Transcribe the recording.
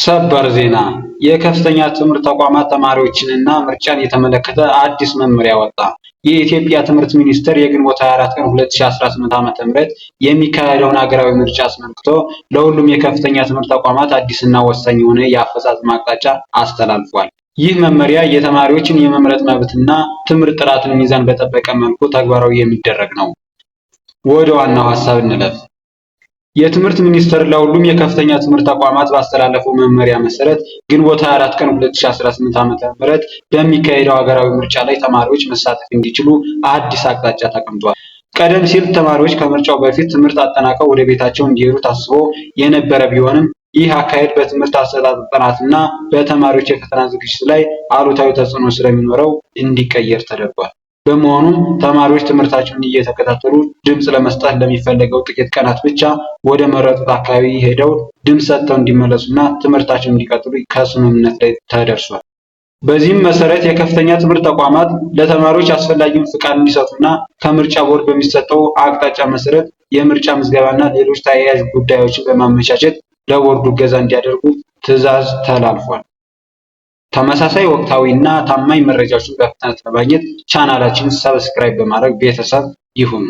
ሰበር ዜና የከፍተኛ ትምህርት ተቋማት ተማሪዎችንና ምርጫን የተመለከተ አዲስ መመሪያ ወጣ። የኢትዮጵያ ትምህርት ሚኒስቴር የግንቦት 24 ቀን 2018 ዓ.ም የሚካሄደውን ሀገራዊ ምርጫ አስመልክቶ ለሁሉም የከፍተኛ ትምህርት ተቋማት አዲስና ወሳኝ የሆነ የአፈጻጸም አቅጣጫ አስተላልፏል። ይህ መመሪያ የተማሪዎችን የመምረጥ መብትና ትምህርት ጥራትን ሚዛን በጠበቀ መልኩ ተግባራዊ የሚደረግ ነው። ወደ ዋናው ሐሳብ እንለፍ። የትምህርት ሚኒስቴር ለሁሉም የከፍተኛ ትምህርት ተቋማት ባስተላለፈው መመሪያ መሰረት ግንቦት 24 ቀን 2018 ዓ.ም በሚካሄደው ሀገራዊ ምርጫ ላይ ተማሪዎች መሳተፍ እንዲችሉ አዲስ አቅጣጫ ተቀምጧል። ቀደም ሲል ተማሪዎች ከምርጫው በፊት ትምህርት አጠናቀው ወደ ቤታቸው እንዲሄዱ ታስቦ የነበረ ቢሆንም ይህ አካሄድ በትምህርት አሰጣጥ ጥራትና በተማሪዎች የፈተና ዝግጅት ላይ አሉታዊ ተጽዕኖ ስለሚኖረው እንዲቀየር ተደርጓል። በመሆኑም ተማሪዎች ትምህርታቸውን እየተከታተሉ ድምፅ ለመስጠት ለሚፈለገው ጥቂት ቀናት ብቻ ወደ መረጡት አካባቢ ሄደው ድምፅ ሰጥተው እንዲመለሱና ትምህርታቸውን እንዲቀጥሉ ከስምምነት ላይ ተደርሷል። በዚህም መሰረት የከፍተኛ ትምህርት ተቋማት ለተማሪዎች አስፈላጊውን ፍቃድ እንዲሰጡና ከምርጫ ቦርድ በሚሰጠው አቅጣጫ መሰረት የምርጫ ምዝገባና ሌሎች ተያያዥ ጉዳዮችን በማመቻቸት ለቦርዱ እገዛ እንዲያደርጉ ትዕዛዝ ተላልፏል። ተመሳሳይ ወቅታዊና ታማኝ መረጃዎችን በፍጥነት ለማግኘት ቻናላችንን ሰብስክራይብ በማድረግ ቤተሰብ ይሁኑ።